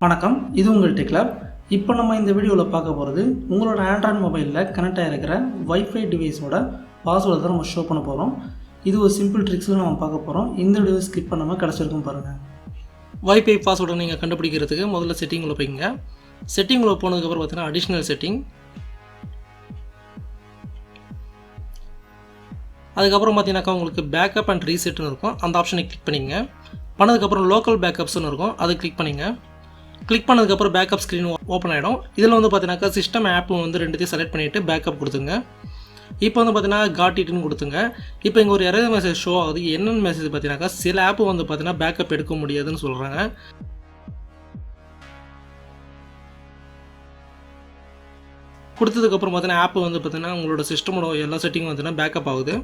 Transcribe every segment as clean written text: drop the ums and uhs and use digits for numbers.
வணக்கம், இது உங்கள் டெக் லேப். இப்போ நம்ம இந்த வீடியோவில் பார்க்க போகிறது உங்களோட ஆண்ட்ராய்டு மொபைலில் கனெக்ட் ஆகிருக்கிற வைஃபை டிவைஸோட பாஸ்வேர்டை தான் நம்ம ஷோ பண்ண போகிறோம். இது ஒரு சிம்பிள் ட்ரிக்ஸில் நம்ம பார்க்க போகிறோம். இந்த வீடியோ ஸ்கிப் பண்ணாமல் கிடச்சிருக்கும் பாருங்கள். வைஃபை பாஸ்வேர்டை நீங்கள் கண்டுபிடிக்கிறதுக்கு முதல்ல செட்டிங்கில் போய்ங்க. செட்டிங்கில் போனதுக்கப்புறம் பார்த்தீங்கன்னா அடிஷ்னல் செட்டிங், அதுக்கப்புறம் பார்த்தீங்கன்னாக்கா உங்களுக்கு பேக்கப் அண்ட் ரீசெட்னு இருக்கும். அந்த ஆப்ஷனை கிளிக் பண்ணிங்க. பண்ணதுக்கப்புறம் லோக்கல் பேக்கப்ஸ்னு இருக்கும், அதை கிளிக் பண்ணிங்க. கிளிக் பண்ணதுக்கப்புறம் பேக்கப் ஸ்க்ரீன் ஓப்பன் ஆகிடும். இதில் வந்து பார்த்தீங்கன்னாக்கா சிஸ்டம் ஆப்பும் வந்து ரெண்டுத்தையும் செலக்ட் பண்ணிவிட்டு பேக்கப் கொடுத்துங்க. இப்போ வந்து பார்த்தீங்கன்னா காட் இட்னு கொடுத்துங்க. இப்போ இங்கே ஒரு எரர் மெசேஜ் ஷோ ஆகுது. என்னென்ன மெசேஜ் பார்த்தீங்கன்னாக்கா சில ஆப்பு வந்து பார்த்தீங்கன்னா பேக்கப் எடுக்க முடியாதுன்னு சொல்கிறாங்க. கொடுத்ததுக்கப்புறம் பார்த்தீங்கன்னா ஆப்பு வந்து பார்த்தீங்கன்னா உங்களோட சிஸ்டமோட எல்லா செட்டிங்கும் பார்த்தீங்கன்னா பேக்கப் ஆகுது.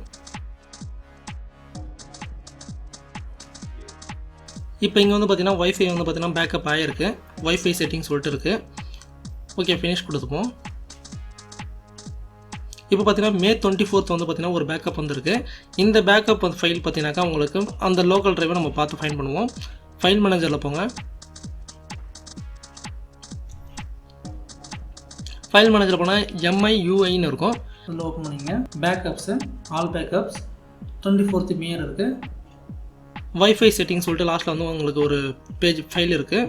இப்போ இங்கே வந்து பார்த்தீங்கன்னா வைஃபை வந்து பார்த்தீங்கன்னா பேக்கப் ஆகிருக்கு. வைஃபை செட்டிங் சொல்லிட்டு இருக்குது. ஓகே, ஃபினிஷ் கொடுத்துப்போம். இப்போ பார்த்தீங்கன்னா May 24 வந்து பார்த்தீங்கன்னா ஒரு பேக்கப் வந்துருக்கு. இந்த பேக்கப் ஃபைல் பார்த்தீங்கன்னாக்கா உங்களுக்கு அந்த லோக்கல் ட்ரைவை நம்ம பார்த்து ஃபைன் பண்ணுவோம். ஃபைல் மேனேஜரில் போங்க. ஃபைல் மேனேஜரில் போனால் MIUIன்னு இருக்கும், அதில் ஓப்பன் பண்ணிங்க. பேக்கப்ஸு ஆல் பேக்கப்ஸ் 24th May இருக்குது. வைஃபை செட்டிங் சொல்லிட்டு லாஸ்ட்டில் வந்து உங்களுக்கு ஒரு பேஜ் ஃபைல் இருக்குது.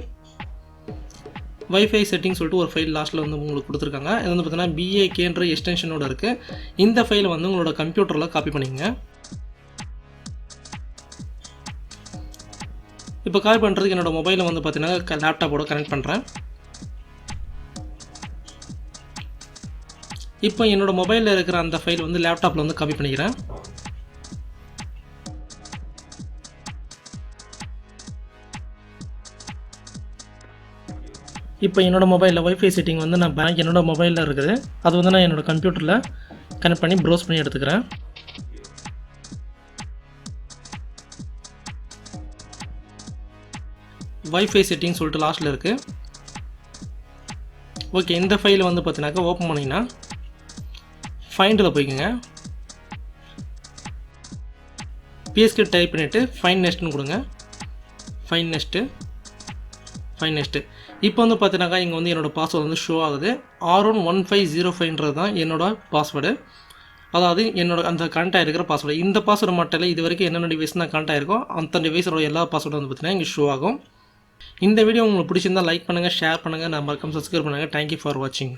வைஃபை செட்டிங் சொல்லிட்டு ஒரு ஃபைல் லாஸ்ட்டில் வந்து உங்களுக்கு கொடுத்துருக்காங்க. இது வந்து பார்த்தீங்கன்னா BAKன்ற எக்ஸ்டென்ஷனோட இருக்குது. இந்த ஃபைலை வந்து உங்களோட கம்ப்யூட்டரில் காப்பி பண்ணிங்க. இப்போ காப்பி பண்ணுறதுக்கு என்னோடய மொபைலை வந்து பார்த்தீங்கன்னா லேப்டாப்போட கனெக்ட் பண்ணுறேன். இப்போ என்னோடய மொபைலில் இருக்கிற அந்த ஃபைல் வந்து லேப்டாப்பில் வந்து காப்பி பண்ணிக்கிறேன். இப்போ என்னோடய மொபைலில் வைஃபை செட்டிங் வந்து நான் என்னோடய மொபைலில் இருக்குது. அது வந்து நான் என்னோடய கம்ப்யூட்டரில் கனெக்ட் பண்ணி ப்ரௌஸ் பண்ணி எடுத்துக்கிறேன். வைஃபை செட்டிங் சொல்லிட்டு லாஸ்ட்டில் இருக்குது. ஓகே, இந்த ஃபைலை வந்து பார்த்தீங்கன்னாக்கா ஓப்பன் பண்ணிங்கன்னா ஃபைண்டில் போய்க்குங்க. PSK டைப் பண்ணிவிட்டு ஃபைன் நெக்ஸ்ட்னு கொடுங்க. Fine next. இப்போ வந்து பார்த்தீங்கன்னாக்கா இங்கே வந்து என்னோடய பாஸ்வேர்டு வந்து ஷோ ஆகுது. 611505 தான் என்னோடய பாஸ்வேர்டு. அதாவது என்னோட அந்த கனெக்ட் ஆகிருக்கிற பாஸ்வேர்டு. இந்த பாஸ்வேர்டு மட்டும் இல்லை, இது வரைக்கும் என்னென்ன டிவைஸ் நான் கனெக்ட் ஆகிருக்கோ அந்த டிவைஸோட எல்லா பாஸ்வேர்டும் வந்து பார்த்தீங்கன்னா இங்கே ஷோ ஆகும். இந்த வீடியோ உங்களுக்கு பிடிச்சிருந்தால் லைக் பண்ணுங்கள், ஷேர் பண்ணுங்கள், நான் மறக்காம சப்ஸ்கிரைப் பண்ணுங்கள். தேங்க்யூ ஃபார் வாட்சிங்.